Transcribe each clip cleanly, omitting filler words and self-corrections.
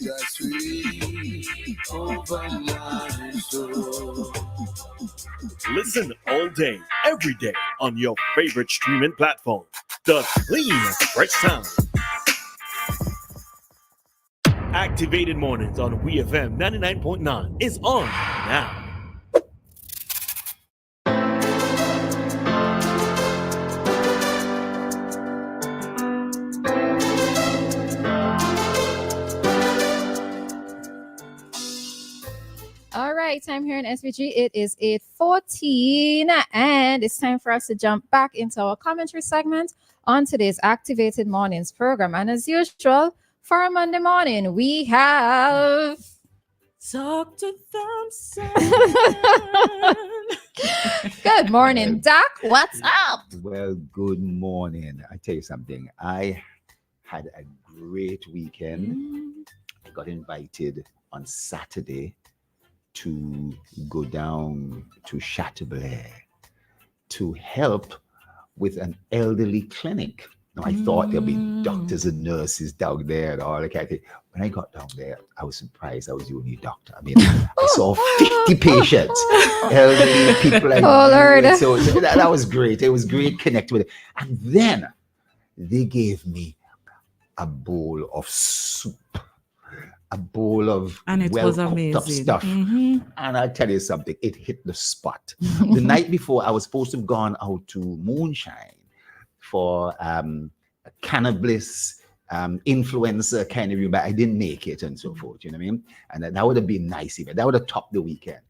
Just sweep over my soul. Listen all day, every day on your favorite streaming platform. The clean, fresh sound. Activated Mornings on WEFM 99.9 is on now. All right, time here in SVG. It is 8:14, and it's time for us to jump back into our commentary segment on today's Activated Mornings program. And as usual, for a Monday morning, we have Dr. Thompson. Good morning, Doc. What's up? Well, good morning. I tell you something. I had a great weekend. I got invited on Saturday to go down to Chateaubriand to help with an elderly clinic. Now, I thought there'd be doctors and nurses down there and all that kind of thing. When I got down there, I was surprised I was the only doctor. I mean, I saw 50 patients, elderly people. Like Lord. So that was great. It was great connecting with it. And then they gave me a bowl of soup. A bowl of And it was amazing. stuff. And I'll tell you something, it hit the spot. The night before, I was supposed to have gone out to Moonshine for a cannabis influencer kind of event, but I didn't make it and so forth, you know what I mean? And that would have been nice even. That would have topped the weekend.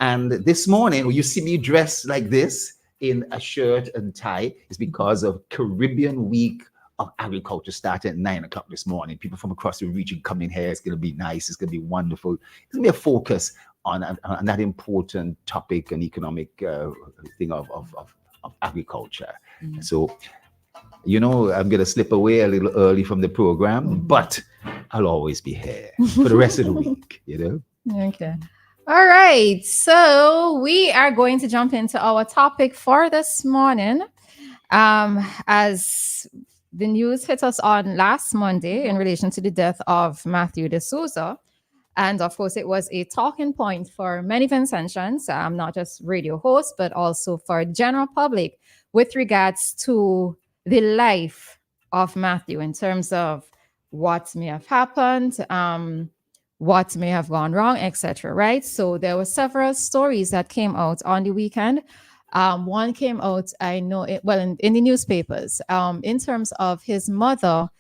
And this morning, you see me dressed like this in a shirt and tie, is because of Caribbean Week of Agriculture started at 9 o'clock this morning. People from across the region coming here. It's going to be nice. It's going to be wonderful. It's going to be a focus on that important topic and economic thing of agriculture. So, you know, I'm going to slip away a little early from the program, but I'll always be here for the rest of the week, you know? Okay. All right. So we are going to jump into our topic for this morning. As the news hit us on last Monday in relation to the death of Matthew DaSouza. And of course, it was a talking point for many Vincentians, not just radio hosts, but also for general public with regards to the life of Matthew in terms of what may have happened, what may have gone wrong, etc. Right? So there were several stories that came out on the weekend. One came out, I know it well in the newspapers, in terms of his mother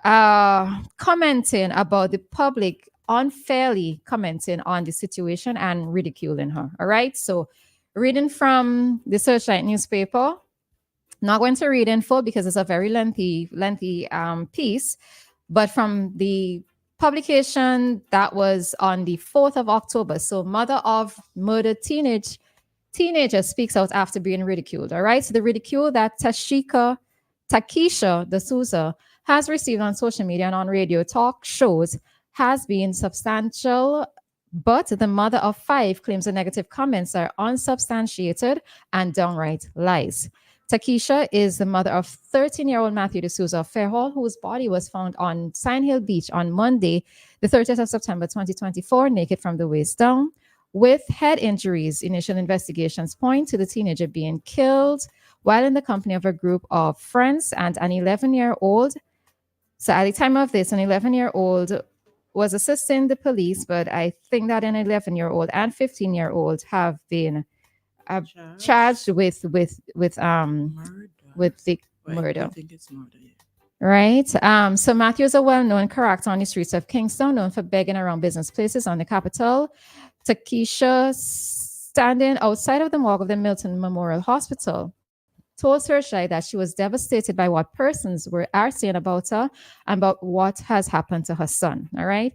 commenting about the public unfairly commenting on the situation and ridiculing her. All right. So reading from the Searchlight newspaper, not going to read in full because it's a very lengthy piece, but from the publication that was on the 4th of October. So mother of murdered teenager speaks out after being ridiculed. All right. So the ridicule that Takesha DaSouza has received on social media and on radio talk shows has been substantial, but the mother of 5 claims the negative comments are unsubstantiated and downright lies. Takesha is the mother of 13-year-old Matthew DaSouza of Fairhall, whose body was found on Sign Hill Beach on Monday, the 30th of September 2024, naked from the waist down, with head injuries. Initial investigations point to the teenager being killed while in the company of a group of friends and an 11-year-old. So at the time of this, an 11-year-old was assisting the police, but I think that an 11-year-old and 15-year-old have been charged with the murder. I think it's murder, yeah. Right. So Matthew is a well-known character on the streets of Kingston, known for begging around business places on the capital. Takesha, standing outside of the morgue of the Milton Memorial Hospital, told Searchlight that she was devastated by what persons are saying about her and about what has happened to her son. All right.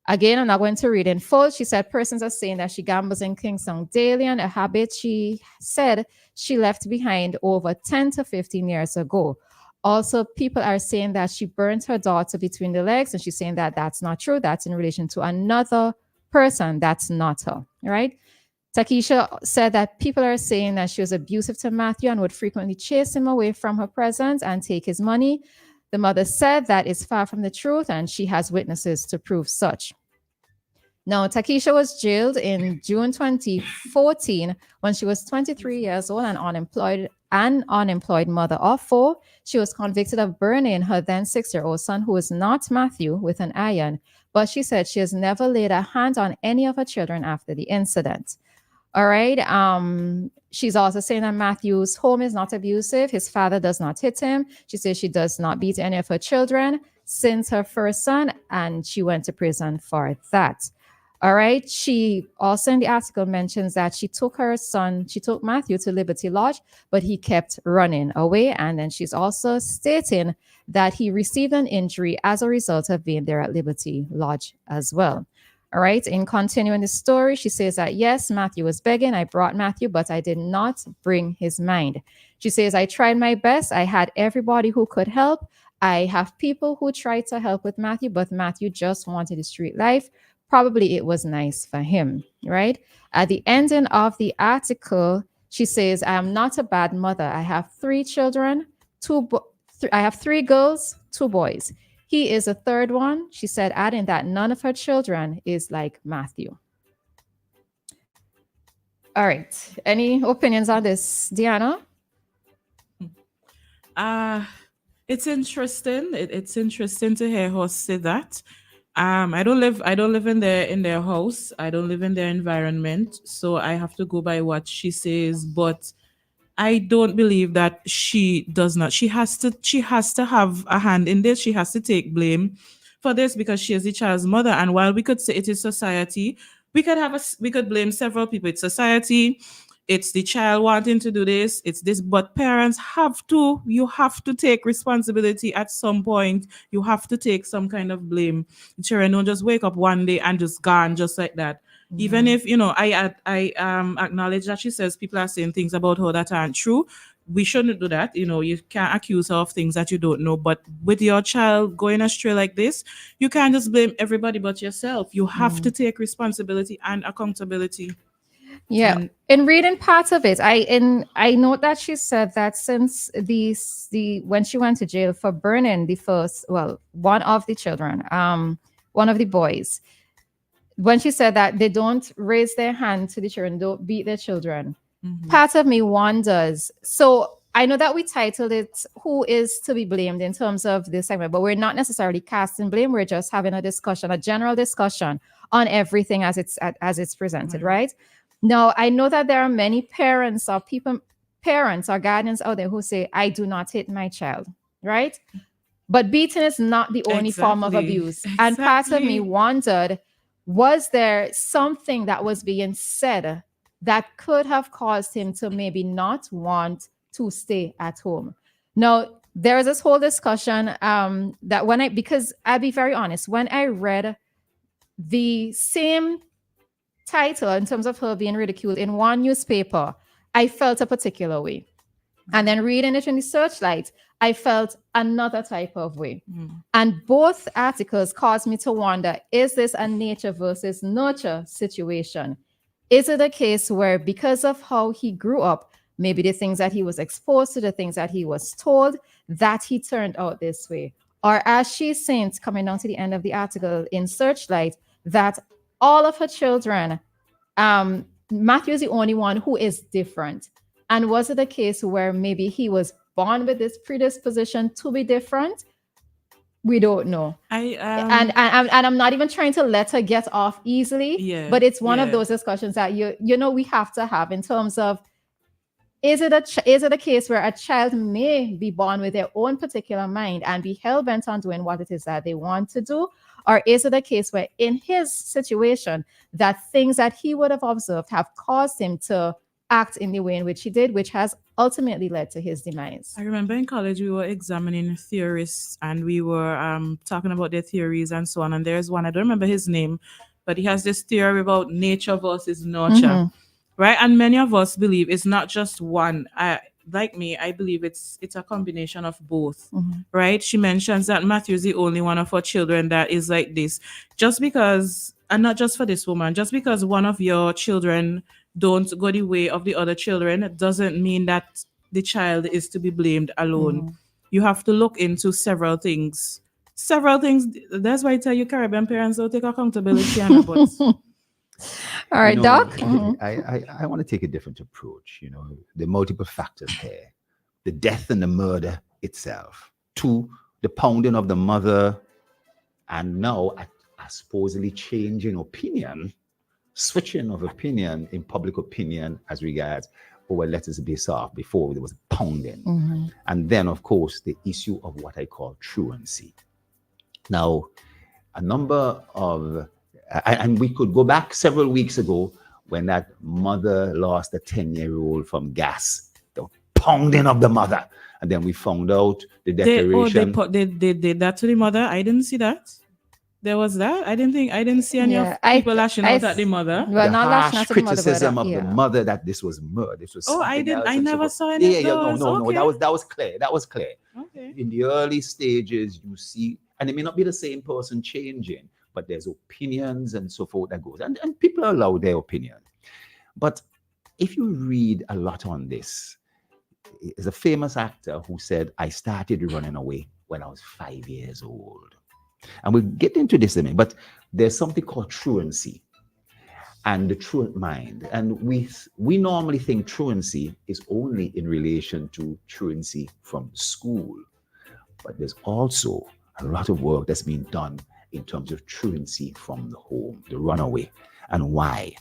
Again, I'm not going to read in full. She said persons are saying that she gambles in Kingston daily, and a habit she said she left behind over 10 to 15 years ago. Also, people are saying that she burnt her daughter between the legs, and she's saying that that's not true. That's in relation to another person. That's not her. All right. Takesha said that people are saying that she was abusive to Matthew and would frequently chase him away from her presence and take his money. The mother said that is far from the truth, and she has witnesses to prove such. Now, Takesha was jailed in June 2014 when she was 23 years old and unemployed mother of 4. She was convicted of burning her then 6-year-old son, who is not Matthew, with an iron. But she said she has never laid a hand on any of her children after the incident. All right. She's also saying that Matthew's home is not abusive. His father does not hit him. She says she does not beat any of her children since her first son, and she went to prison for that. All right. She also in the article mentions that she took Matthew to Liberty Lodge, but he kept running away. And then she's also stating that he received an injury as a result of being there at Liberty Lodge as well. All right. In continuing the story, she says that, yes, Matthew was begging. I brought Matthew, but I did not bring his mind. She says, I tried my best. I had everybody who could help. I have people who tried to help with Matthew, but Matthew just wanted the street life. Probably it was nice for him, right? At the ending of the article, she says, I am not a bad mother. I have 3 children, I have 3 girls, 2 boys. He is a third one, she said, adding that none of her children is like Matthew. All right. Any opinions on this, Dianna? It's interesting. It's interesting to hear her say that. I don't live in their house. I don't live in their environment. So I have to go by what she says. But I don't believe that she does not. She has to have a hand in this. She has to take blame for this because she is the child's mother. And while we could say it is society, we could blame several people. It's society, it's the child wanting to do this, it's this, but parents you have to take responsibility at some point. You have to take some kind of blame. Children don't just wake up one day and just gone just like that. Mm-hmm. Even if, I acknowledge that she says people are saying things about her that aren't true. We shouldn't do that. You can't accuse her of things that you don't know. But with your child going astray like this, you can't just blame everybody but yourself. You have to take responsibility and accountability. Yeah. And in reading part of it, I note that she said that since when she went to jail for burning one of the children, one of the boys, when she said that they don't raise their hand to the children, don't beat their children, part of me wonders. So I know that we titled it "Who is to be blamed" in terms of this segment, but we're not necessarily casting blame. We're just having a discussion, a general discussion on everything as it's presented, right? Now, I know that there are many parents or guardians out there who say, I do not hit my child, right? But beating is not the only form of abuse. And part of me wondered, was there something that was being said that could have caused him to maybe not want to stay at home? Now, there is this whole discussion that because I'll be very honest, when I read the same title in terms of her being ridiculed in one newspaper, I felt a particular way. And then reading it in the Searchlight, I felt another type of way. And both articles caused me to wonder, is this a nature versus nurture situation? Is it a case where because of how he grew up, maybe the things that he was exposed to, the things that he was told, that he turned out this way? Or as she's saying, coming down to the end of the article in Searchlight, that all of her children, Matthew is the only one who is different. And was it a case where maybe he was born with this predisposition to be different? We don't know. And I'm not even trying to let her get off easily, but it's one of those discussions that we have to have in terms of, is it a case where a child may be born with their own particular mind and be hell-bent on doing what it is that they want to do? Or is it a case where in his situation that things that he would have observed have caused him to act in the way in which he did, which has ultimately led to his demise? I remember in college we were examining theorists and we were talking about their theories and so on. And there's one, I don't remember his name, but he has this theory about nature versus nurture, right? And many of us believe it's not just one. Like me, I believe it's a combination of both, right? She mentions that Matthew is the only one of her children that is like this. Just because, and not just for this woman, just because one of your children don't go the way of the other children, it doesn't mean that the child is to be blamed alone. You have to look into several things. That's why I tell you, Caribbean parents don't take accountability. But All right, Doc. I want to take a different approach. There are multiple factors here. The death and the murder itself. 2, the pounding of the mother, and now a supposedly changing opinion, switching of opinion in public opinion as regards, let us be soft. Before there was pounding. And then, of course, the issue of what I call truancy. Now, a number of, and we could go back several weeks ago when that mother lost a 10-year-old from gas, the pounding of the mother. And then we found out the declaration. They did that to the mother. I didn't see that. There was that. I didn't see any of people lashing out at the mother. Well, The not lashing harsh out at the mother, criticism but, of the mother that this was murder. This was I never saw any. any of those. No. That was clear. That was clear. Okay. In the early stages, you see, and it may not be the same person changing, but there's opinions and so forth that goes, and people allow their opinion. But if you read a lot on this, there's a famous actor who said, I started running away when I was 5 years old. And we'll get into this in a minute, but there's something called truancy and the truant mind. And we normally think truancy is only in relation to truancy from school. But there's also a lot of work that's been done in terms of truancy from the home, the runaway, and why.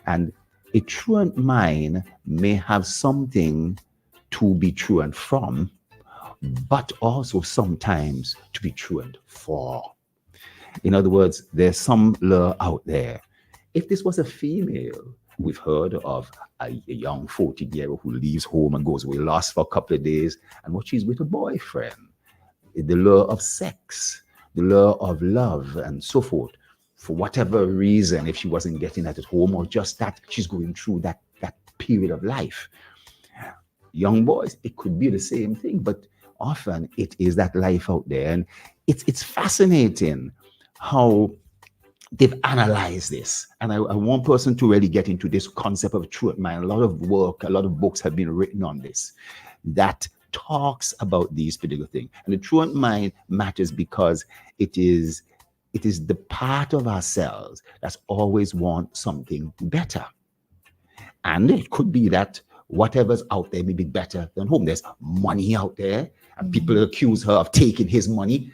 And a truant mind may have something to be truant from, but also sometimes to be truant for. In other words, there's some lure out there. If this was a female, we've heard of a young 14-year-old who leaves home and goes away lost for a couple of days, and what she's with a boyfriend. The lure of sex, the lure of love, and so forth. For whatever reason, if she wasn't getting that at home, or just that she's going through that period of life. Young boys, it could be the same thing, but often it is that life out there. And it's fascinating how they've analyzed this. And I want person to really get into this concept of truant mind. A lot of work, a lot of books have been written on this that talks about these particular things. And the truant mind matters because it is the part of ourselves that's always want something better. And it could be that whatever's out there may be better than home. There's money out there, and people accuse her of taking his money.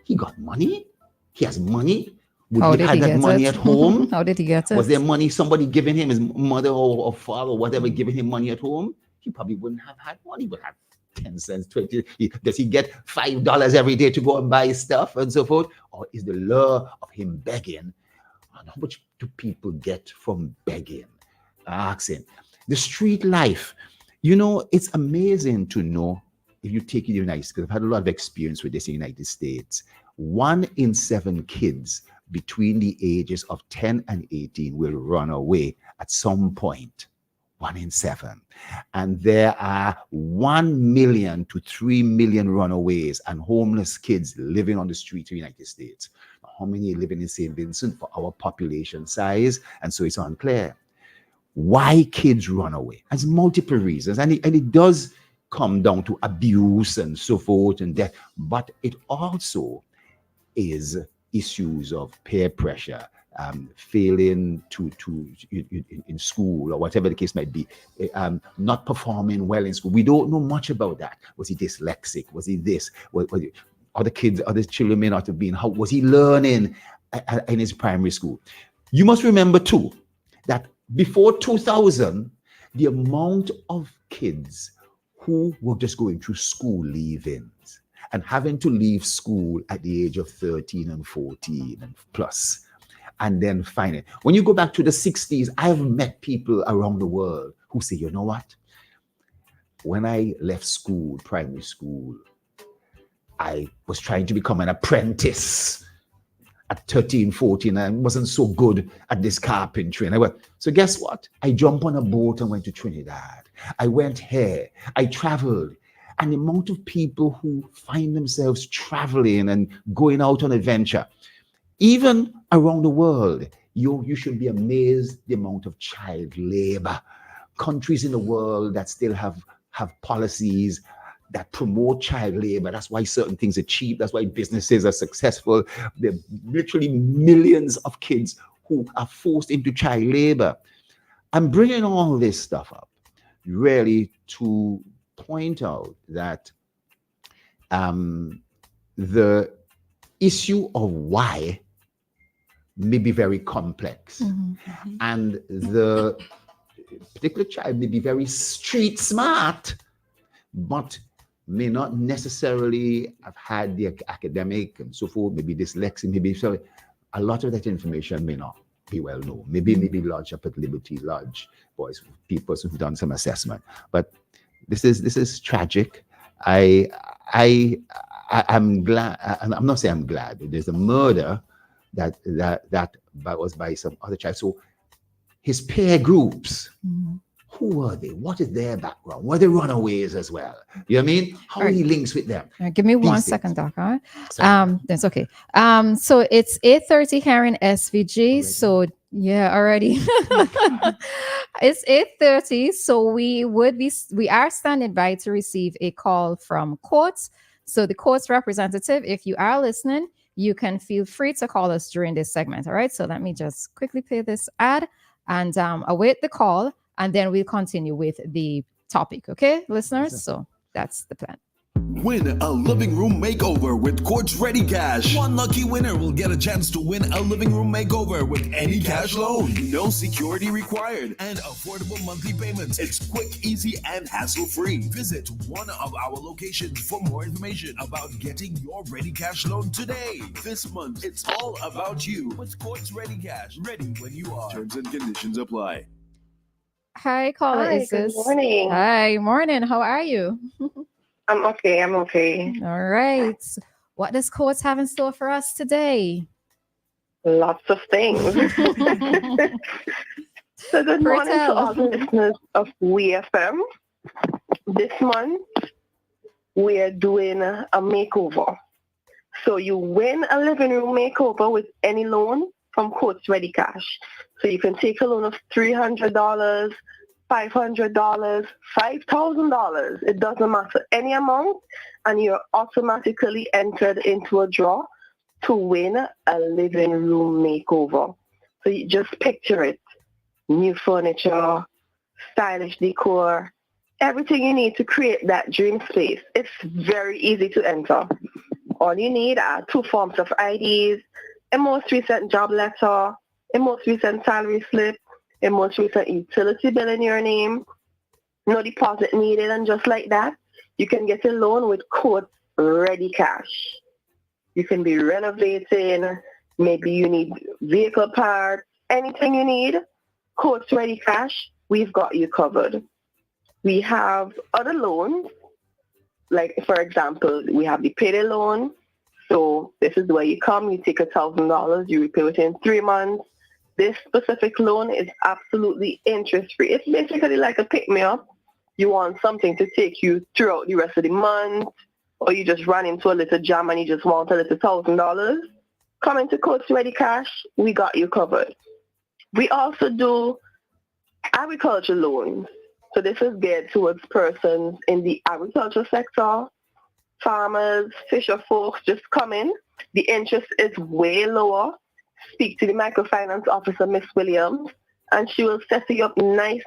He got money. He has money. Would he have that money at home? How did he get it? Was there money, somebody giving him, his mother or father or whatever, giving him money at home? He probably wouldn't have had money, but have 10 cents, 20. Does he get $5 every day to go and buy stuff and so forth? Or is the lure of him begging? And how much do people get from begging? Asking. The street life. It's amazing to know, if you take the United States, I've had a lot of experience with this in the United States. 1 in 7 kids between the ages of 10 and 18 will run away at some point. 1 in 7. And there are 1 million to 3 million runaways and homeless kids living on the streets of the United States. How many living in St. Vincent for our population size? And so it's unclear. Why kids run away? There's multiple reasons. And it does come down to abuse and so forth and death. But it also is issues of peer pressure, failing in school or whatever the case might be, not performing well in school. We don't know much about that. Was he dyslexic? Was he this? Other children may not have been. How was he learning in his primary school? You must remember too that before 2000, the amount of kids who were just going through school leavings and having to leave school at the age of 13 and 14 and plus, and then finally, when you go back to the 60s, I've met people around the world who say, you know what? When I left school, primary school, I was trying to become an apprentice at 13, 14, and I wasn't so good at this carpentry. And so guess what? I jumped on a boat and went to Trinidad. I went here. I traveled. And the amount of people who find themselves traveling and going out on adventure, even around the world, You should be amazed the amount of child labor. Countries in the world that still have policies that promote child labor. That's why certain things are cheap. That's why businesses are successful. There are literally millions of kids who are forced into child labor. I'm bringing all this stuff up really to point out that the issue of why may be very complex, and the particular child may be very street smart, but may not necessarily have had the academic and so forth, maybe dyslexia, maybe so. A lot of that information may not be well known. Maybe lodge up at Liberty Lodge, boys, people who've done some assessment. But this is tragic. I'm glad. I'm not saying I'm glad. There's a murder that was by some other child. So his peer groups. Who are they? What is their background? Were they runaways as well? You know what I mean? How he links with them? Give me 1 second, Doc. Huh? That's okay. So it's 8:30 here in SVG. Already? So yeah, already. It's 8:30. So we are standing by to receive a call from courts. So the courts representative, if you are listening, you can feel free to call us during this segment. All right. So let me just quickly play this ad and await the call. And then we'll continue with the topic, okay, listeners? So that's the plan. Win a living room makeover with Quartz Ready Cash. One lucky winner will get a chance to win a living room makeover with any cash loan. No security required and affordable monthly payments. It's quick, easy, and hassle-free. Visit one of our locations for more information about getting your Ready Cash loan today. This month, it's all about you with Quartz Ready Cash. Ready when you are. Terms and conditions apply. Hi, caller. Hi, good morning. Hi, morning. How are you? I'm okay. All right. What does Courts have in store for us today? Lots of things. So good morning to all the listeners of WEFM. This month, we are doing a makeover. So you win a living room makeover with any loan from Quartz Ready Cash. So you can take a loan of $300, $500, $5,000. It doesn't matter, any amount, and you're automatically entered into a draw to win a living room makeover. So you just picture it. New furniture, stylish decor, everything you need to create that dream space. It's very easy to enter. All you need are 2 forms of IDs, a most recent job letter, a most recent salary slip, a most recent utility bill in your name, no deposit needed, and just like that, you can get a loan with Quartz Ready Cash. You can be renovating, maybe you need vehicle parts, anything you need, Quartz Ready Cash, we've got you covered. We have other loans, like for example, we have the payday loan. So this is where you come, you take $1,000, you repay within 3 months. This specific loan is absolutely interest-free. It's basically like a pick-me-up. You want something to take you throughout the rest of the month, or you just run into a little jam and you just want a little $1,000. Come into Quartz Ready Cash, we got you covered. We also do agriculture loans. So this is geared towards persons in the agriculture sector, farmers, fisher folks, just come in. The interest is way lower. Speak to the microfinance officer, Miss Williams, and she will set you up nice.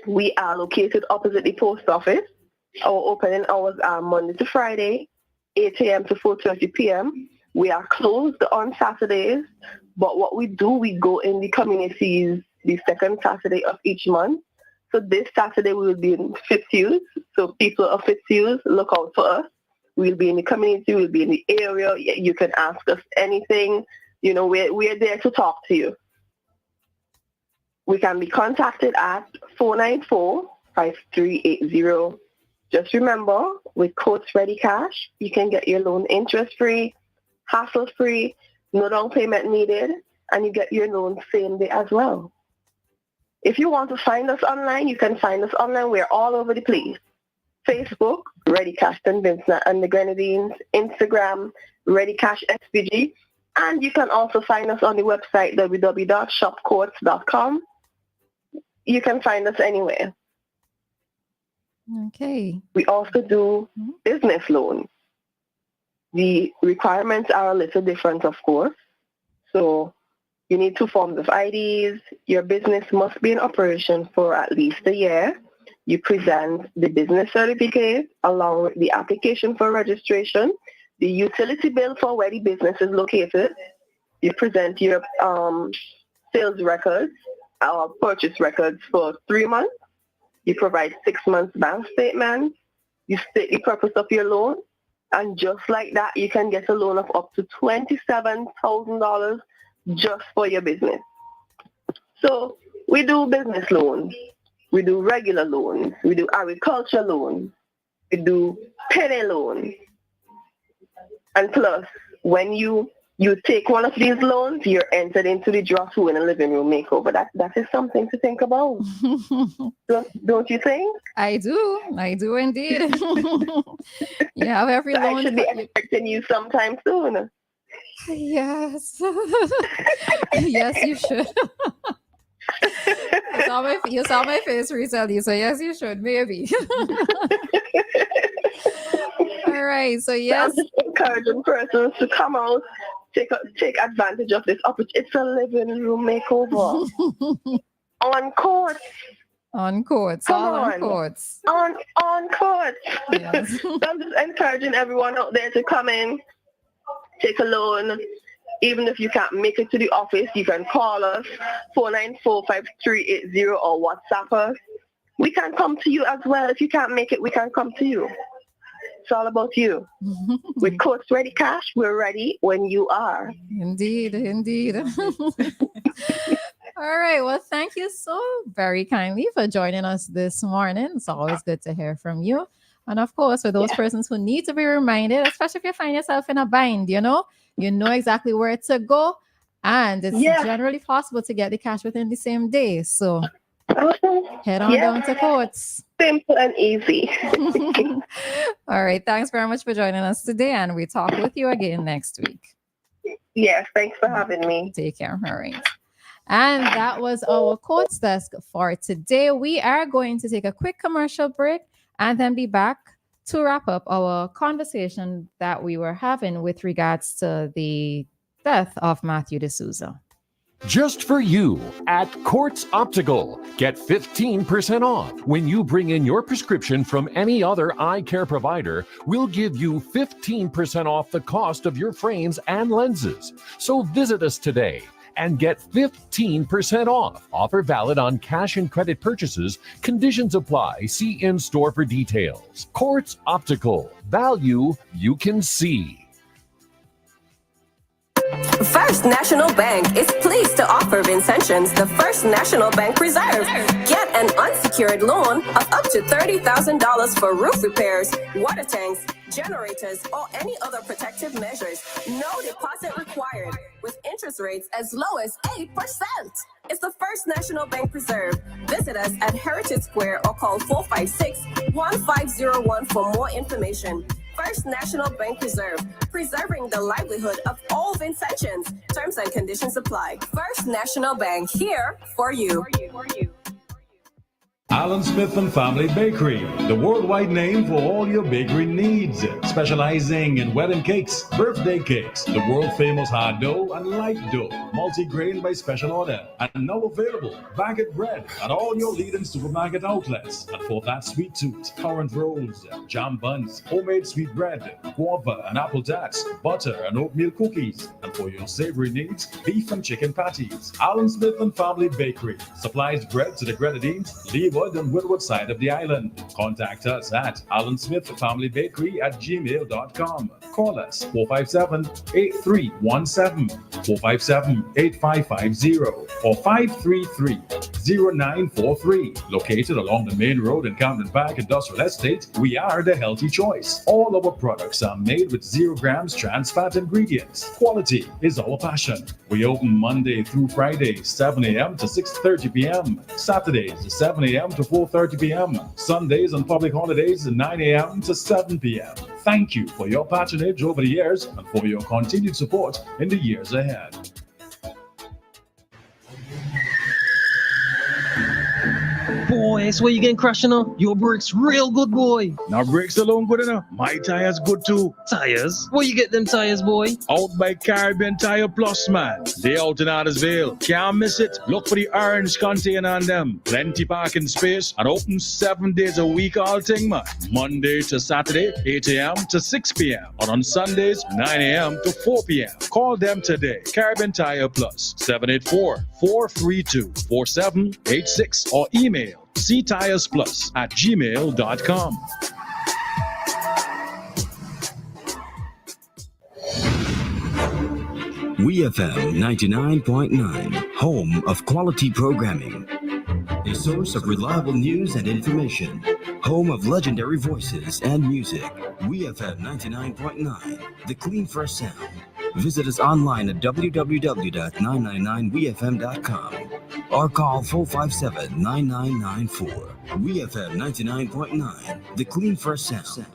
We are located opposite the post office. Our opening hours are Monday to Friday, 8 a.m. to 4:30 p.m. We are closed on Saturdays, but what we do, we go in the communities the second Saturday of each month. So this Saturday we will be in Fitzhugh. So people of Fitzhugh, look out for us. We'll be in the community, we'll be in the area. You can ask us anything. You know, we're there to talk to you. We can be contacted at 494-5380. Just remember, with Quartz Ready Cash, you can get your loan interest-free, hassle-free, no down payment needed, and you get your loan same day as well. If you want to find us online, you can find us online. We're all over the place. Facebook, Ready Cash and Vincent and the Grenadines. Instagram, Ready Cash SPG. And you can also find us on the website www.shopcourts.com. You can find us anywhere. Okay. We also do business loans. The requirements are a little different, of course. So you need 2 forms of IDs. Your business must be in operation for at least a year. You present the business certificate along with the application for registration, the utility bill for where the business is located. You present your sales records, purchase records for 3 months. You provide 6 months bank statements. You state the purpose of your loan. And just like that, you can get a loan of up to $27,000 just for your business. So we do business loans. We do regular loans. We do agriculture loans. We do payday loans. And plus, when you take one of these loans, you're entered into the draw to win a living room makeover. That is something to think about. Don't you think? I do indeed. You have every So loan. I should be expecting you sometime soon. Yes. Yes, you should. You saw my face recently, so yes, you should, maybe. All right, so yes. I'm just encouraging persons to come out, take advantage of this opportunity. It's a living room makeover. On courts. On courts, Come all on on. courts. On courts. Yes. So I'm just encouraging everyone out there to come in, take a loan. Even if you can't make it to the office, you can call us, 494-5380, or WhatsApp us. We can come to you as well. If you can't make it, we can come to you. It's all about you. With Courts Ready Cash, we're ready when you are. Indeed. All right. Well, thank you so very kindly for joining us this morning. It's always good to hear from you. And of course, for those persons who need to be reminded, especially if you find yourself in a bind, you know exactly where to go. And it's generally possible to get the cash within the same day. So head on down to Courts. Simple and easy. All right. Thanks very much for joining us today. And we talk with you again next week. Yes. Thanks for having me. Take care. All right. And that was our Courts Desk for today. We are going to take a quick commercial break and then be back to wrap up our conversation that we were having with regards to the death of Matthew DaSouza. Just for you at Quartz Optical. Get 15% off. When you bring in your prescription from any other eye care provider, we'll give you 15% off the cost of your frames and lenses. So visit us today and get 15% off. Offer valid on cash and credit purchases. Conditions apply. See in-store for details. Quartz Optical. Value you can see. First National Bank is pleased to offer Vincentians the First National Bank Reserve. Get an unsecured loan of up to $30,000 for roof repairs, water tanks, generators, or any other protective measures. No deposit required, with interest rates as low as 8%. It's the First National Bank Reserve. Visit us at Heritage Square or call 456-1501 for more information. First National Bank Reserve, preserving the livelihood of all Vincentians. Terms and conditions apply. First National Bank, here for you. Alan Smith and Family Bakery, the worldwide name for all your bakery needs. Specializing in wedding cakes, birthday cakes, the world famous hard dough and light dough, multi-grain by special order, and now available baguette bread at all your leading supermarket outlets. And for that sweet tooth, currant rolls, jam buns, homemade sweet bread, guava and apple tarts, butter and oatmeal cookies. And for your savory needs, beef and chicken patties. Alan Smith and Family Bakery supplies bread to the Grenadines, Leeward and Windward side of the island. Contact us at alansmithfamilybakery@gmail.com. Call us 457-8317, 457-8550, or 533-0943. Located along the main road in Camden Park Industrial Estate, we are the healthy choice. All our products are made with 0 grams trans fat ingredients. Quality is our passion. We open Monday through Friday, 7 a.m. to 6:30 p.m. Saturdays, 7 a.m. to 4:30 p.m. Sundays and public holidays, 9 a.m. to 7 p.m. Thank you for your patronage over the years and for your continued support in the years ahead. Boy, so you getting crashing on? Your brakes real good, boy. Now brakes alone good enough. My tires good too. Tires? Where you get them tires, boy? Out by Caribbean Tire Plus, man. They out in Addersville. Can't miss it. Look for the orange container on them. Plenty parking space and open 7 days a week all thing, man. Monday to Saturday, 8 a.m. to 6 p.m. And on Sundays, 9 a.m. to 4 p.m. Call them today. Caribbean Tire Plus, 784-432-4786 or email ctiresplus@gmail.com. WEFM 99.9, home of quality programming. A source of reliable news and information. Home of legendary voices and music. WEFM 99.9, the clean fresh sound. Visit us online at www.999wefm.com or call 457-9994. WEFM 99.9, the clean fresh sound.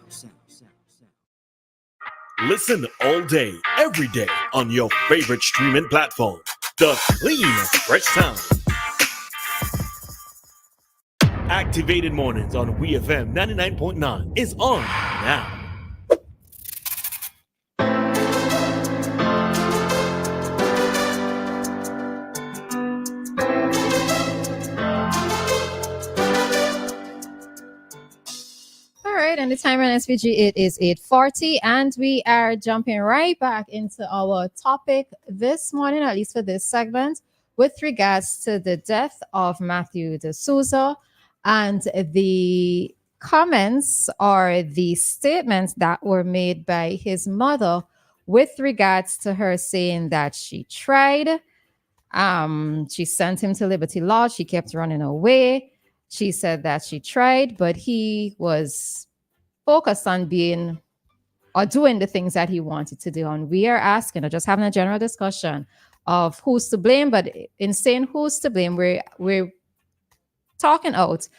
Listen all day, every day on your favorite streaming platform. The clean, fresh sound. Activated Mornings on WeFM 99.9 is on now. And the time on SVG, it is 8:40, and we are jumping right back into our topic this morning, at least for this segment, with regards to the death of Matthew DaSouza and the comments or the statements that were made by his mother with regards to her saying that she tried. She sent him to Liberty Lodge. She kept running away. She said that she tried, but he was focused on being or doing the things that he wanted to do. And we are asking, or just having a general discussion of who's to blame. But in saying who's to blame, we're talking out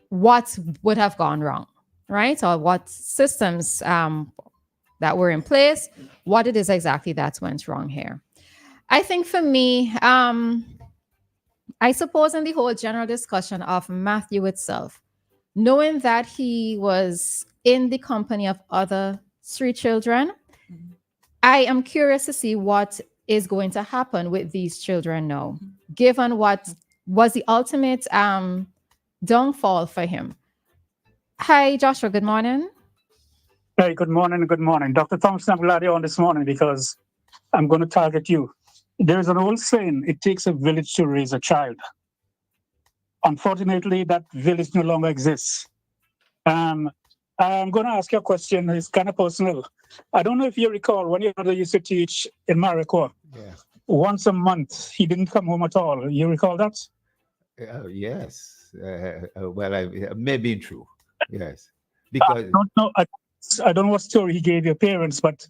what would have gone wrong, right? Or what systems that were in place, what it is exactly that went wrong here. I think for me, I suppose in the whole general discussion of Matthew itself, knowing that he was in the company of other 3 children, I am curious to see what is going to happen with these children now, given what was the ultimate downfall for him. Hi, Joshua. Good morning. Hey, good morning. Good morning. Dr. Thompson, I'm glad you're on this morning because I'm going to target you. There is an old saying, it takes a village to raise a child. Unfortunately, that village no longer exists. I'm going to ask you a question. It's kind of personal. I don't know if you recall when your mother used to teach in Maricoa. Yeah. Once a month, he didn't come home at all. You recall that? Yes. Well, it may be true. Yes. Because I don't know what story he gave your parents, but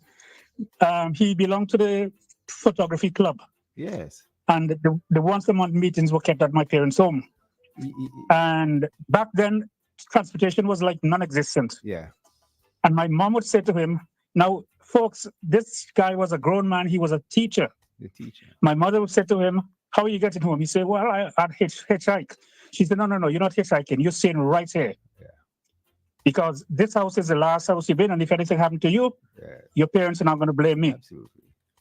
he belonged to the photography club. Yes. And the once a month meetings were kept at my parents' home. And back then, transportation was like non-existent. Yeah. And my mom would say to him, now, folks, this guy was a grown man. He was a teacher. The teacher. My mother would say to him, how are you getting home? He said, well, I'd hitchhike. She said, no, you're not hitchhiking. You're staying right here. Yeah. Because this house is the last house you've been. And if anything happened to you, your parents are not going to blame me.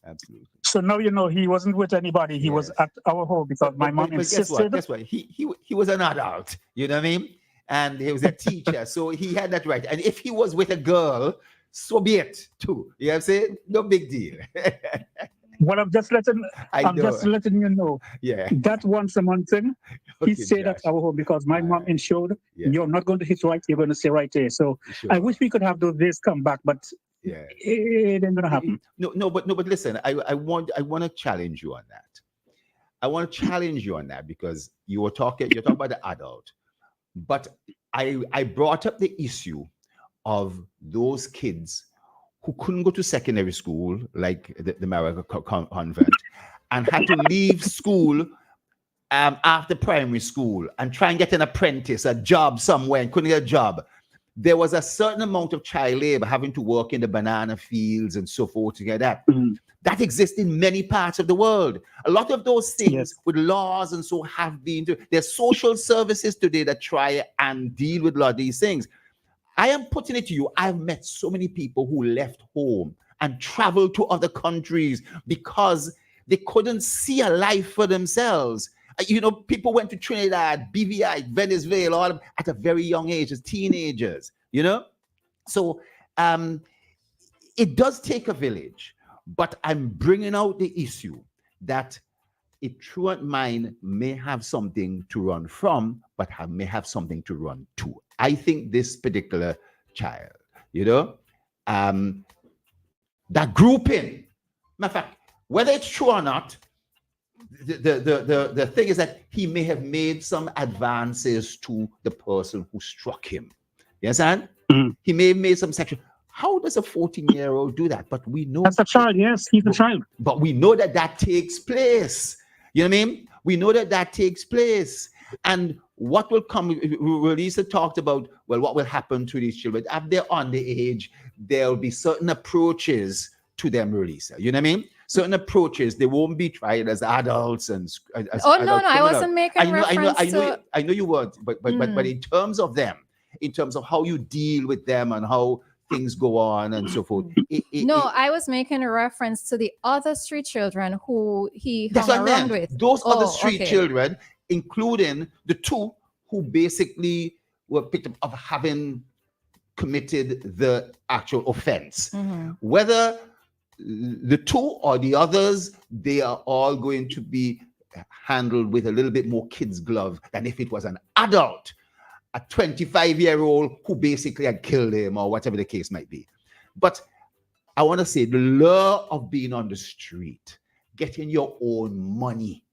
Absolutely. So now you know he wasn't with anybody. He was at our home because my mom insisted. Guess what? He was an adult. You know what I mean? And he was a teacher, so he had that right. And if he was with a girl, so be it too. You know what I'm saying? No big deal. Well, I'm just letting you know. Yeah. That once a month thing, he stayed at our home because my mom ensured you're not going to hit right, you're going to stay right there. So I wish we could have those days come back, but it ain't gonna happen. No, but listen, I want to challenge you on that. I want to challenge you on that because you're talking about the adult. But I brought up the issue of those kids who couldn't go to secondary school, like the Maricoa convent, and had to leave school after primary school and try and get an apprentice, a job somewhere, and couldn't get a job there was a certain amount of child labor, having to work in the banana fields and so forth to get that. That exists in many parts of the world. A lot of those things with laws and so have been, there's social services today that try and deal with a lot of these things. I am putting it to you, I've met so many people who left home and traveled to other countries because they couldn't see a life for themselves. You know, people went to Trinidad, BVI, Venezuela, all at a very young age as teenagers, you know? So it does take a village, but I'm bringing out the issue that a truant mind may have something to run from, but may have something to run to. I think this particular child, you know, that grouping, matter of fact, whether it's true or not, the thing is that he may have made some advances to the person who struck him. You understand? He may have made some sexual. How does a 14-year-old do that? But we know that's a child. Yes, he's a child. But we know that that takes place. You know what I mean? We know that that takes place. And what will come? Roleza talked about, well, what will happen to these children if they're on the age? There'll be certain approaches to them, Roleza. You know what I mean? Certain approaches. They won't be tried as adults and. I wasn't making reference to. I know you weren't, but in terms of them, in terms of how you deal with them and how things go on and so forth. I was making a reference to the other street children who he hung around with. Those other street children, including the two who basically were picked up of having committed the actual offense. Whether the two or the others, they are all going to be handled with a little bit more kid's glove than if it was an adult, a 25-year-old who basically had killed him or whatever the case might be. But I want to say the lure of being on the street, getting your own money.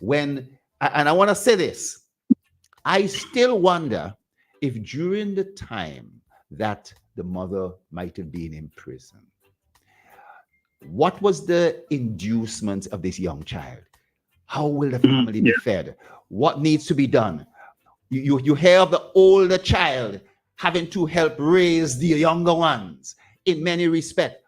And I want to say this, I still wonder if during the time that the mother might have been in prison, what was the inducement of this young child? How will the family be fed? What needs to be done? You hear of the older child having to help raise the younger ones in many respects.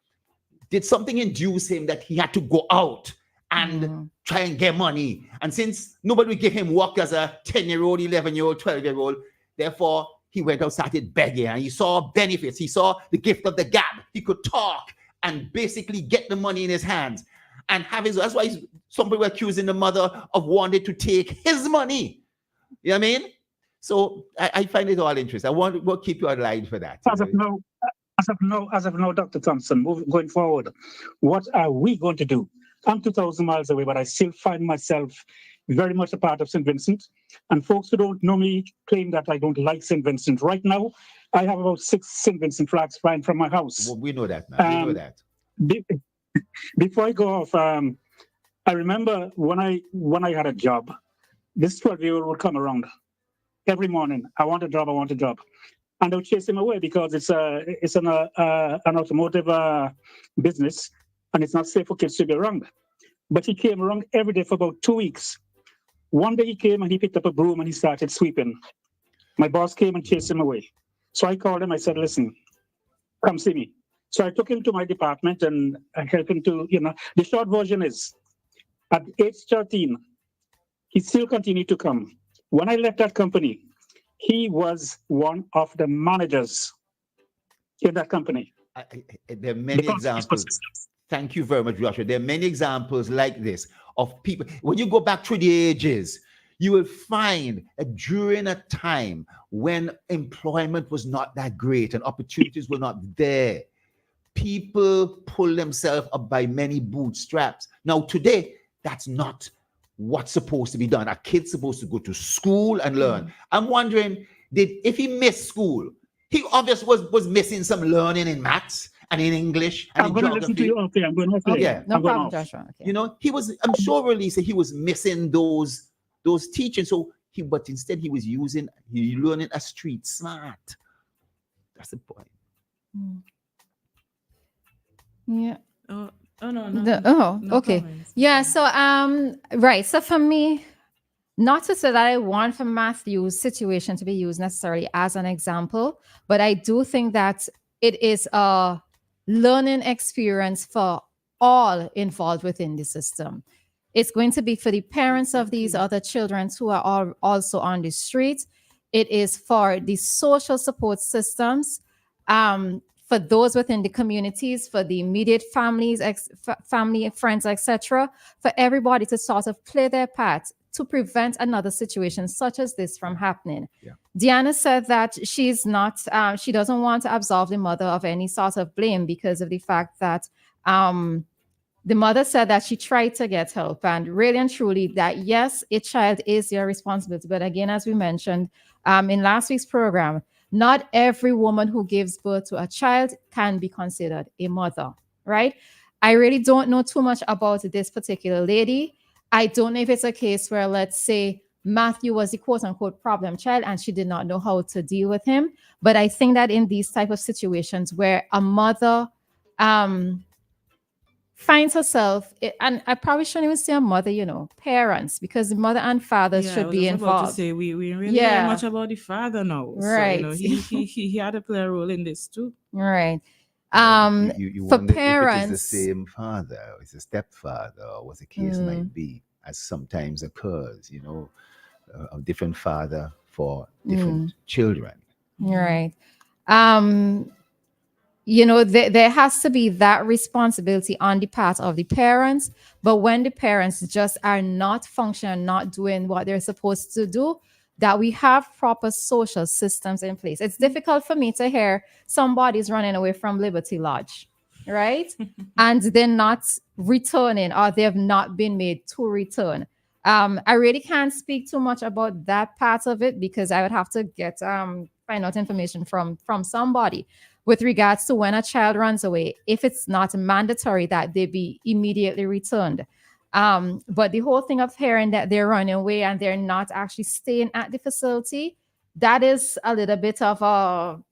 Did something induce him that he had to go out and try and get money? And since nobody would give him work as a 10-year-old, 11-year-old, 12-year-old, therefore he went out, started begging, and he saw benefits. He saw the gift of the gab. He could talk and basically get the money in his hands and have his. That's why some people were accusing the mother of wanting to take his money. You know what I mean? So I find it all interesting. We'll keep you alive for that. As of now, Dr. Thompson, going forward, what are we going to do? I'm 2,000 miles away, but I still find myself very much a part of St. Vincent. And folks who don't know me claim that I don't like St. Vincent. Right now, I have about 6 St. Vincent flags flying from my house. Well, we know that, man. We know that. Before I go off, I remember when I had a job, this 12-year-old would come around every morning. I want a job. And I would chase him away because it's an automotive business and it's not safe for kids to be around. But he came around every day for about 2 weeks. One day he came and he picked up a broom and he started sweeping. My boss came and chased him away. So I called him. I said, listen, come see me. So I took him to my department and I helped him to, the short version is at age 13, he still continued to come. When I left that company, he was one of the managers in that company. There are many examples. Thank you very much, Joshua. There are many examples like this of people. When you go back through the ages, you will find that during a time when employment was not that great and opportunities were not there, people pull themselves up by many bootstraps. Now, today, that's not what's supposed to be done. A kid's supposed to go to school and learn. I'm wondering, if he missed school, he obviously was missing some learning in maths and in English and in geography. Listen to you. Okay, I'm going to play. Yeah, no problem, Joshua. Okay. I'm sure Roleza, he was missing those teachings. But instead he was learning a street smart. That's the point. Yeah. No. Okay. Comments. Yeah. So right. So for me, Not to say that I want for Matthew's situation to be used necessarily as an example, but I do think that it is a learning experience for all involved within the system. It's going to be for the parents of these other children who are all also on the street. It is for the social support systems, for those within the communities, for the immediate families, family, friends, etc., for everybody to sort of play their part to prevent another situation such as this from happening. Yeah. Dianna said that she's not, she doesn't want to absolve the mother of any sort of blame because of the fact that the mother said that she tried to get help, and really and truly that yes, a child is your responsibility. But again, as we mentioned in last week's program, not every woman who gives birth to a child can be considered a mother, right? I really don't know too much about this particular lady. I don't know if it's a case where, let's say, Matthew was the quote unquote problem child and she did not know how to deal with him. But I think that in these type of situations where a mother finds herself, and I probably shouldn't even say a mother, parents, because the mother and father should be About to involved. say, we really hear much about the father now. Right. So, he had to play a role in this too. Right. You for wonder parents, if it is the same father, or it's a stepfather, or what the case might be, as sometimes occurs, a different father for different children. Right. There has to be that responsibility on the part of the parents. But when the parents just are not functioning, not doing what they're supposed to do, that we have proper social systems in place. It's difficult for me to hear somebody's running away from Liberty Lodge, right? And they're not returning, or they have not been made to return. I really can't speak too much about that part of it because I would have to get find out information from somebody with regards to when a child runs away, if it's not mandatory that they be immediately returned. But the whole thing of hearing that they're running away and they're not actually staying at the facility, that is a little bit of a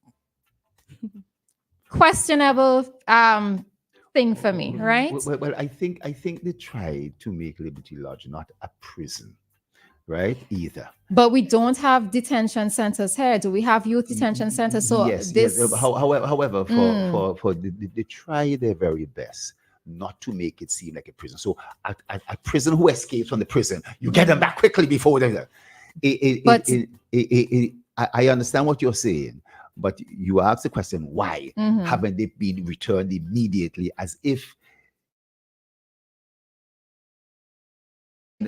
questionable thing for me, right? Well, I think they tried to make Liberty Lodge not a prison, right? Either. But we don't have detention centers here. Do we have youth detention centers? So yes. However, for they try their very best not to make it seem like a prison. So a prison who escapes from the prison, you get them back quickly before they. I understand what you're saying, but you ask the question, why haven't they been returned immediately, as if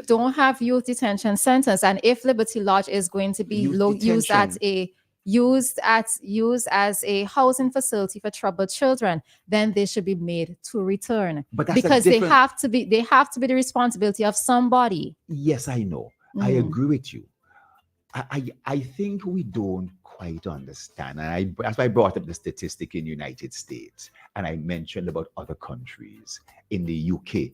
don't have youth detention centers? And if Liberty Lodge is going to be used as a housing facility for troubled children, then they should be made to return, because they have to be the responsibility of somebody. Yes, I know. I agree with you. I think we don't quite understand. And as I brought up the statistic in the United States, and I mentioned about other countries in the UK,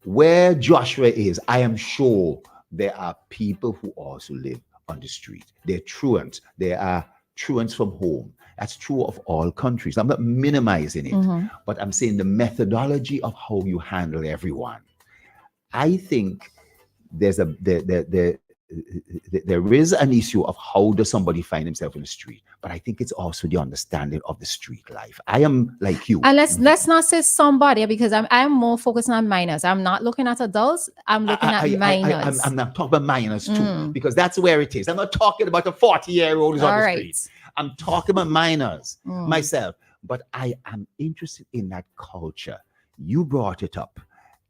where Joshua is, I am sure there are people who also live on the street. They're truants. There are truants from home. That's true of all countries. I'm not minimizing it, but I'm saying the methodology of how you handle everyone. I think there is an issue of how does somebody find himself in the street, but I think it's also the understanding of the street life. I am like you. And let's not say somebody, because I'm more focused on minors. I'm not looking at adults. I'm looking at minors. I'm not talking about minors too, because that's where it is. I'm not talking about a 40-year-old who's on the street. I'm talking about minors myself. But I am interested in that culture. You brought it up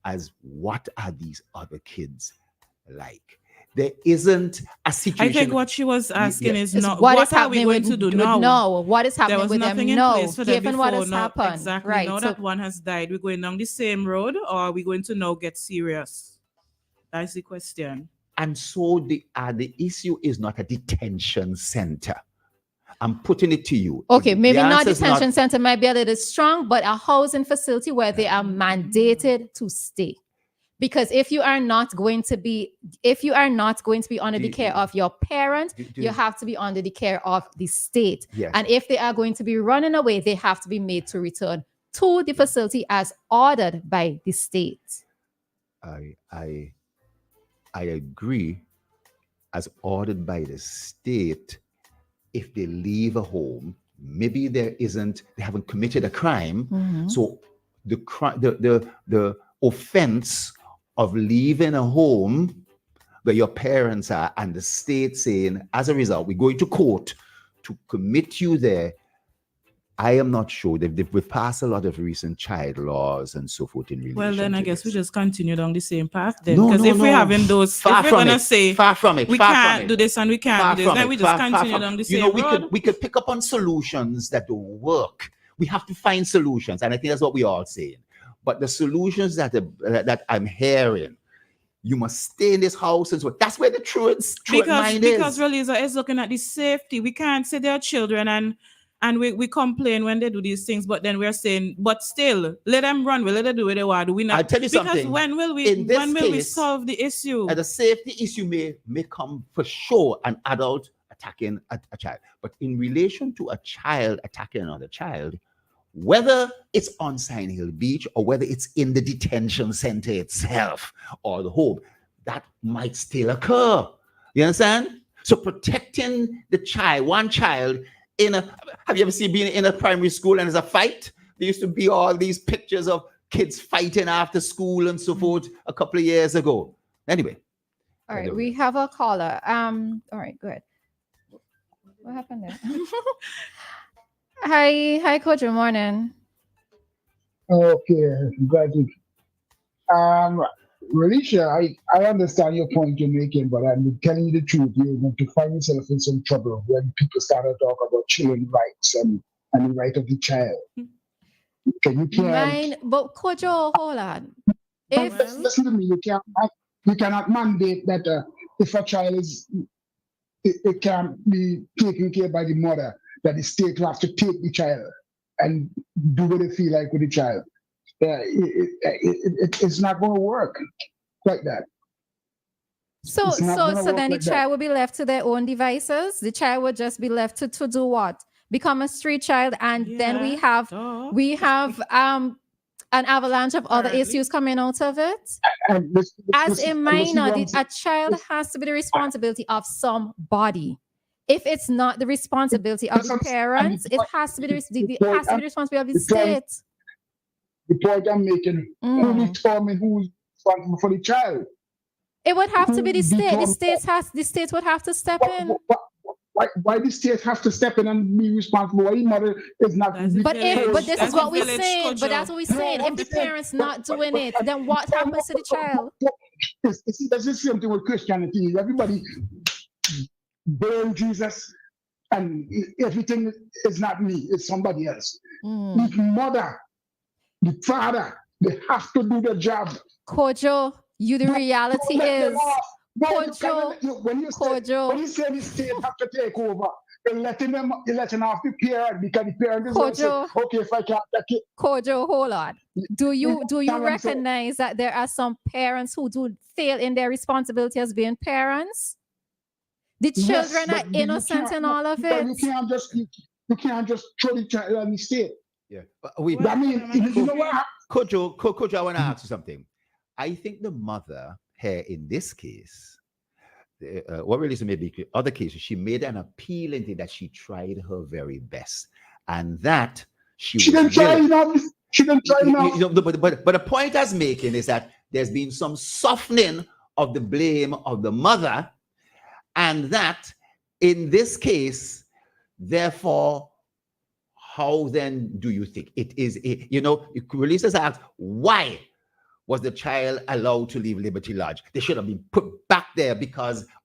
as what are these other kids like? There isn't a situation. I think what she was asking is not what are we going to do now? No, what is happening with them? No, given what has happened. Exactly. Right. Now that one has died, we're going down the same road, or are we going to now get serious? That's the question. And so the issue is not a detention center. I'm putting it to you. Okay, maybe not detention center might be a little strong, but a housing facility where they are mandated to stay. Because if you are not going to be under the care of your parent, you have to be under the care of the state. Yes. And if they are going to be running away, they have to be made to return to the facility as ordered by the state. I agree, as ordered by the state, if they leave a home, maybe they haven't committed a crime. So the offense of leaving a home where your parents are and the state saying, as a result, we're going to court to commit you there. I am not sure. We've passed a lot of recent child laws and so forth in relation. Well, then I guess we just continue down the same path then. No, Because no, if we're no. having those, Far if we're from gonna it. say Far from it. we Far can't from do it. this and we can't Far do this, from then it. we just Far continue from down the it. same road. We could pick up on solutions that don't work. We have to find solutions, and I think that's what we're all saying. But the solutions that I'm hearing, you must stay in this house, and so that's where the truth mind is. Because Roleza is looking at the safety. We can't say they're children and we complain when they do these things, but then we're saying, but still, let them run. We let them do what they want. Do we not? I'll tell you something. Because when will we solve the issue? The safety issue may come for sure, an adult attacking a child. But in relation to a child attacking another child, whether it's on Sign Hill Beach or whether it's in the detention center itself or the home, that might still occur. You understand? So protecting the child, one child have you ever seen being in a primary school and there's a fight? There used to be all these pictures of kids fighting after school and so forth a couple of years ago. Anyway. All right, we have a caller. All right, good. What happened there? Hi, Coach. Good morning. Okay, glad to. Relisha, I understand your point you're making, but I'm telling you the truth. You're going to find yourself in some trouble when people start to talk about children's rights and the right of the child. Okay, you can't. But Coach, hold on. Listen to me. You cannot mandate that if a child it can't be taken care by the mother, that the state will have to take the child and do what they feel like with the child. It's not going to work like that. So then the child will be left to their own devices. The child would just be left to do what? Become a street child, and then we have an avalanche of other issues coming out of it. As a minor, a child has to be the responsibility of somebody. If it's not the responsibility of the parents, it has to be the responsibility of the state. The point I'm making, who determines who's responsible for the child? It would have to be the state. The state would have to step in. Why the state have to step in and be responsible? Why the mother is not? But this is what we're saying. But that's what we're saying. If the parents not doing it, then what happens to the child? That's the same thing with Christianity. Everybody burn Jesus, and everything is not me, it's somebody else. The mother, the father, they have to do their job. Kojo, the reality is, when you say the state have to take over, you're letting off the parent, because the parent is going to say, okay, if I can't take it. Kojo, hold on. Do you recognize that there are some parents who do fail in their responsibility as being parents? The children are innocent in all of it. You can't just throw the child on the state. Yeah. Kojo, I want to ask you something. I think the mother here in this case, what really is maybe other cases, she made an appeal into that she tried her very best, and that she didn't try enough. She didn't try enough. But the point I was making is that there's been some softening of the blame of the mother, and that in this case, therefore, how then do you think it is? Roleza asked, why was the child allowed to leave Liberty Lodge? They should have been put back there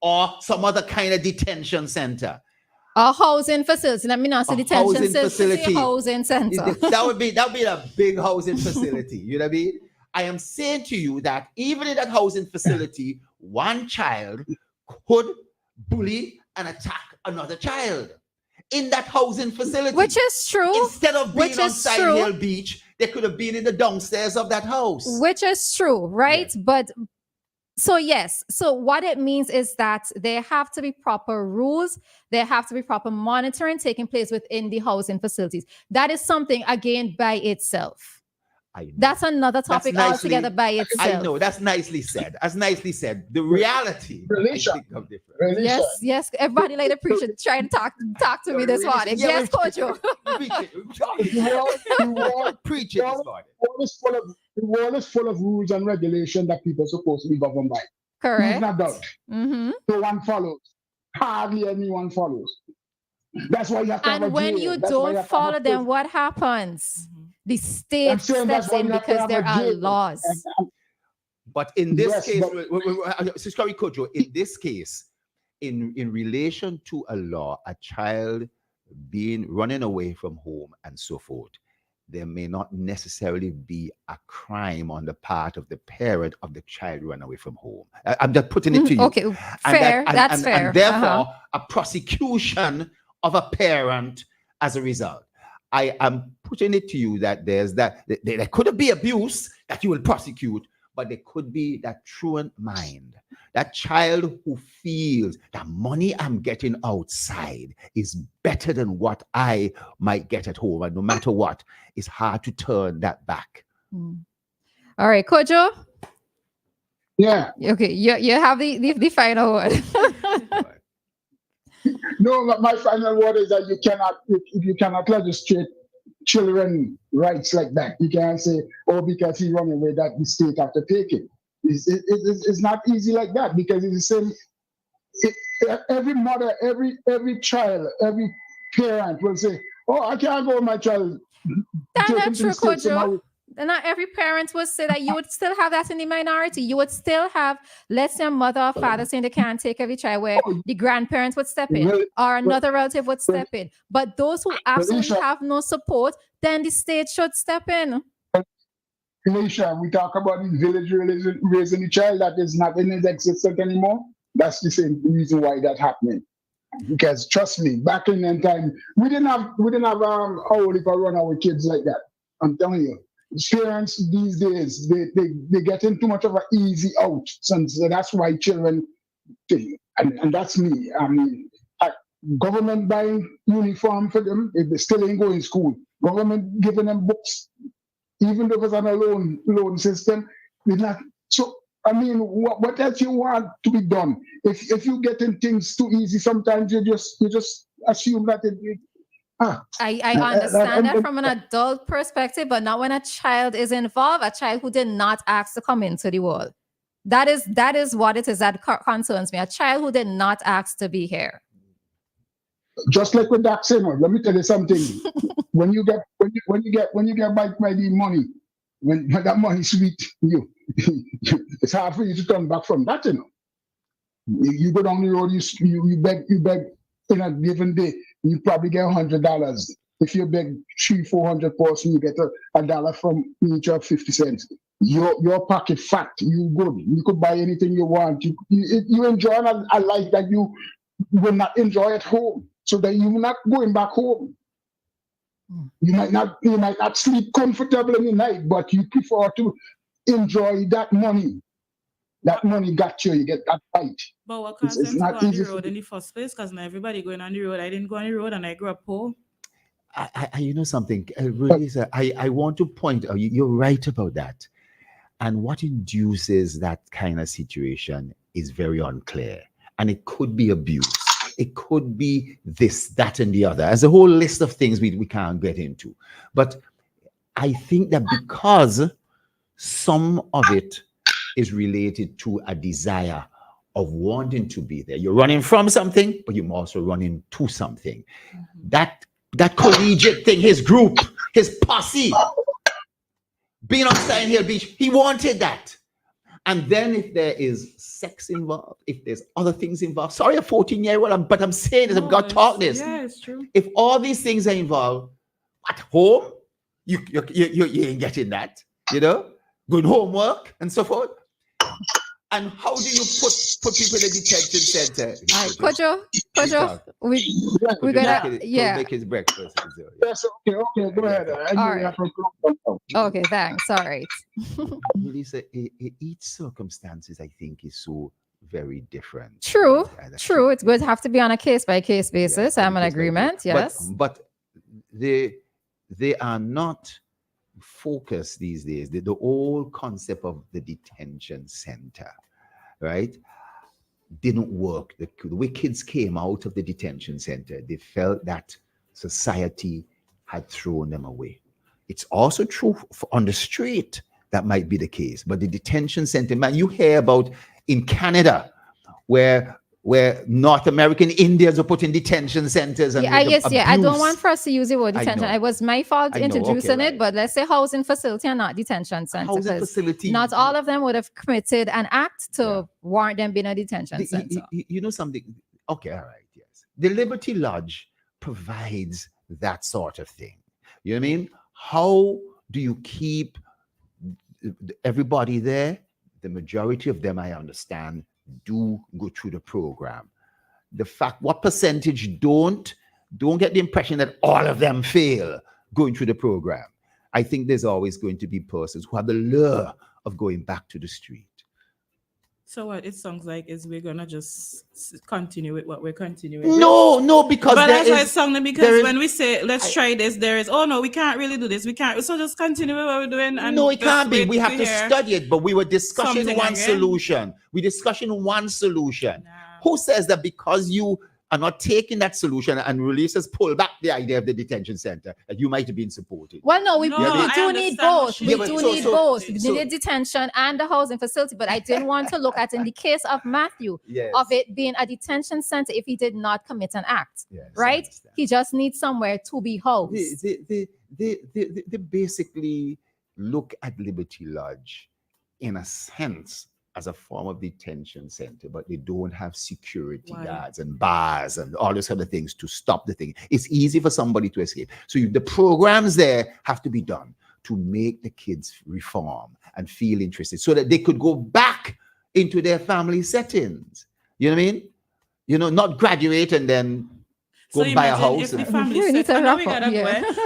or some other kind of detention center. A housing facility. Let me not say detention facility. Housing center. That would be a big housing facility. You know what I mean? I am saying to you that even in that housing facility, one child could bully and attack another child in that housing facility. Which is true. Instead of being on Sign Hill Beach, they could have been in the downstairs of that house. Which is true, right? Yeah. But so what it means is that there have to be proper rules. There have to be proper monitoring taking place within the housing facilities. That is something, again, by itself. That's another topic altogether by itself. I know, that's nicely said. That's nicely said. The reality, I think, of different. Yes. Everybody like the preacher trying to talk to me this morning. Yes, Kojo. Preach it this morning. The world is full of rules and regulations that people are supposed to be governed by. Correct. No doubt. No one follows. Hardly anyone follows. That's why you have to have a And when jail. you That's why don't have to have follow a them, prison. what happens? The state I'm saying that's steps why in you have to because have there a are jail. laws. But in this Yes, case, but- Sister Kojo, in this case, in relation to a law, a child running away from home and so forth, there may not necessarily be a crime on the part of the parent of the child run away from home. I'm just putting it to you. Okay, fair. That's fair. And therefore, a prosecution of a parent as a result. I am putting it to you that there could be abuse that you will prosecute, but there could be that truant mind, that child who feels the money I'm getting outside is better than what I might get at home. And no matter what, it's hard to turn that back. All right, Kojo. Yeah. Okay, you have the final word. No, my final word is that you cannot legislate children rights like that. You can't say, oh, because he run away, that the state have to take it. It's not easy like that, because it's the same. Every mother, every child, every parent will say, oh, I can't go with my child. That's take not him to true, the States and Kojo. Not every parent would say that. You would still have that in the minority. You would still have, let's say, a mother or father saying they can't take every child, where the grandparents would step in or another relative would step in. But those who absolutely have no support, then the state should step in. Alicia, we talk about the village raising the child that is not in its existence anymore. That's the same reason why that's happening. Because trust me, back in that time, we didn't have how if I run our kids like that. I'm telling you. Parents these days, they get in too much of an easy out. So that's why children, and that's me. I mean, government buying uniform for them, if they still ain't going to school. Government giving them books, even though it's on a loan system. They're not. So I mean, what else you want to be done? If you get in things too easy, sometimes you just assume that I understand that from an adult perspective, but not when a child is involved, a child who did not ask to come into the world. That is what it is that concerns me. A child who did not ask to be here. Just like with that singer, let me tell you something. when you get by the money, when that money sweet you, it's hard for you to turn back from that. You go down the road, you beg in a given day. You probably get $100. If you beg 300-400 person, you get a dollar from each of 50 cents. Your pocket fat, you good. You could buy anything you want. You enjoy a life that you will not enjoy at home. So that you're not going back home. You might not sleep comfortable in the night, but you prefer to enjoy that money. That money got you. You get that fight. But what caused them to go on the road in the first place? Because not everybody going on the road. I didn't go on the road, and I grew up poor. You know something, Roleza, I want to point out, you're right about that. And what induces that kind of situation is very unclear. And it could be abuse. It could be this, that, and the other. There's a whole list of things we can't get into. But I think that because some of it is related to a desire of wanting to be there. You're running from something, but you're also running to something. That collegiate thing, his group, his posse, being on Stein Hill Beach, he wanted that. And then if there is sex involved, if there's other things involved, sorry, a 14-year-old, but I'm saying this, I've got to talk this. Yeah, it's true. If all these things are involved, at home, you ain't getting that, good homework and so forth. And how do you put people in the detention center? Kojo, we're gonna make his breakfast. Yes, okay, go ahead. All right. Okay, thanks. All right. Lisa, each circumstances, I think, is so very different. True. It's going to have to be on a case-by-case basis. I'm in agreement. Yes. But they are not focus these days, the whole concept of the detention center, right, didn't work. The way kids came out of the detention center, they felt that society had thrown them away. It's also true on the street. That might be the case. But the detention center, man, you hear about in Canada where North American Indians are put in detention centers. And I don't want abuse. for us to use the word detention. It was my fault introducing it, but let's say housing facility and not detention center. Housing facility. Not all of them would have committed an act to warrant them being a detention center. You know something? Okay, all right, yes. The Liberty Lodge provides that sort of thing. You know what I mean? How do you keep everybody there? The majority of them, I understand, do go through the program. The fact, what percentage don't get the impression that all of them fail going through the program. I think there's always going to be persons who have the lure of going back to the street. So what it sounds like is we're gonna just continue with what we're continuing. No, because but that's why it's sounding, because when we say let's try this, there is no, we can't really do this. We can't. So just continue with what we're doing. And no, it can't be. We have to study it. But we were discussing one solution. We're discussing one solution. No. Who says that because you are not taking that solution and releases pull back the idea of the detention center that you might have been supported? Well, no, we do need both. We do need both. We need detention and the housing facility. But I didn't want to look at, in the case of Matthew, of it being a detention center if he did not commit an act, right? He just needs somewhere to be housed. They basically look at Liberty Lodge in a sense as a form of detention center, but they don't have security guards and bars and all those other things to stop the thing. It's easy for somebody to escape. So the programs there have to be done to make the kids reform and feel interested so that they could go back into their family settings. You know what I mean? You know, not graduate and then go buy a house. If the family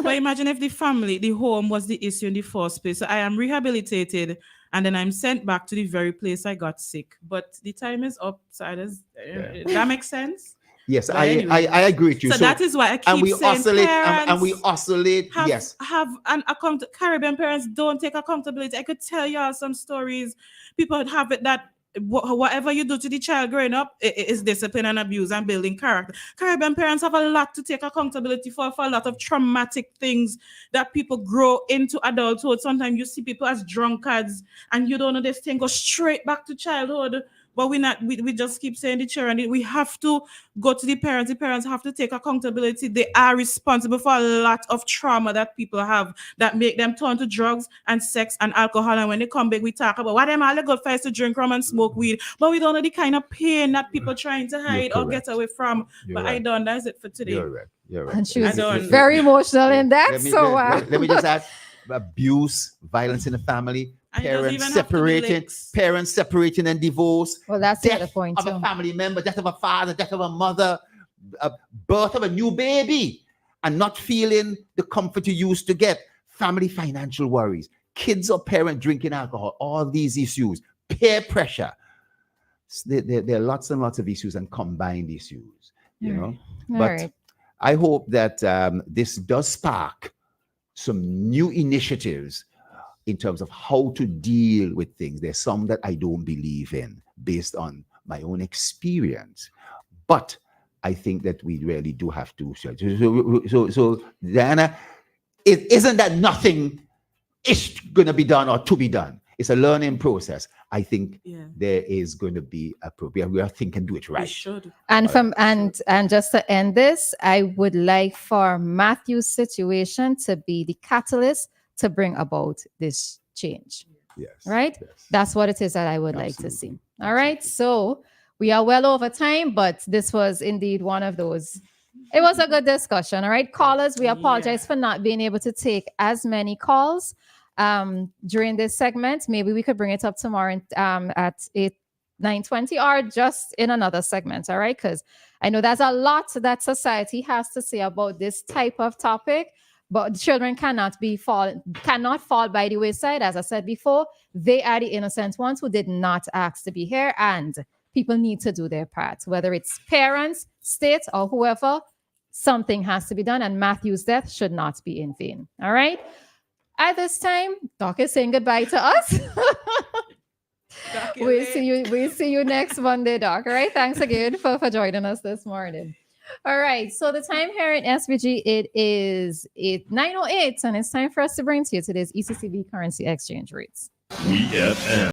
but imagine if the home was the issue in the first place. So I am rehabilitated and then I'm sent back to the very place I got sick. But the time is up. So that makes sense? Yes, anyway. I agree with you. So that is why I keep saying and we oscillate. Have an account. Caribbean parents don't take accountability. I could tell y'all some stories. People have it that whatever you do to the child growing up is discipline and abuse and building character. Caribbean parents have a lot to take accountability for a lot of traumatic things that people grow into adulthood. Sometimes you see people as drunkards and you don't know this thing, go straight back to childhood. But we just keep saying the children, we have to go to the parents. The parents have to take accountability. They are responsible for a lot of trauma that people have that make them turn to drugs and sex and alcohol. And when they come back, we talk about what them all they go first to drink rum and smoke weed. But we don't know the kind of pain that people trying to hide or get away from. But I don't. That's it for today. You're right. And she was very emotional in that. Let me just add abuse, violence in the family. Parents separating and divorce. Well, that's the other point of a family member, death of a father, death of a mother, birth of a new baby, and not feeling the comfort you used to get. Family financial worries, kids or parent drinking alcohol, all these issues, peer pressure. There are lots and lots of issues and combined issues, you know. But I hope that this does spark some new initiatives in terms of how to deal with things. There's some that I don't believe in based on my own experience. But I think that we really do have to. So Dianna, it isn't that nothing is going to be done or to be done. It's a learning process. I think there is going to be we think and do it right. We should. And and just to end this, I would like for Matthew's situation to be the catalyst to bring about this change. Yes. Right? Yes. That's what it is that I would like to see. All right. So we are well over time, but this was indeed one of those. It was a good discussion. All right. Callers, we apologize for not being able to take as many calls during this segment. Maybe we could bring it up tomorrow at 9:20 or just in another segment. All right. Because I know there's a lot that society has to say about this type of topic. But children cannot fall by the wayside. As I said before, they are the innocent ones who did not ask to be here, and people need to do their part. Whether it's parents, state, or whoever, something has to be done, and Matthew's death should not be in vain. All right? At this time, Doc is saying goodbye to us. We'll see you next Monday, Doc. All right. Thanks again for joining us this morning. All right. So the time here at SVG, it is 9:08, and it's time for us to bring to you today's ECCB currency exchange rates. WEFM.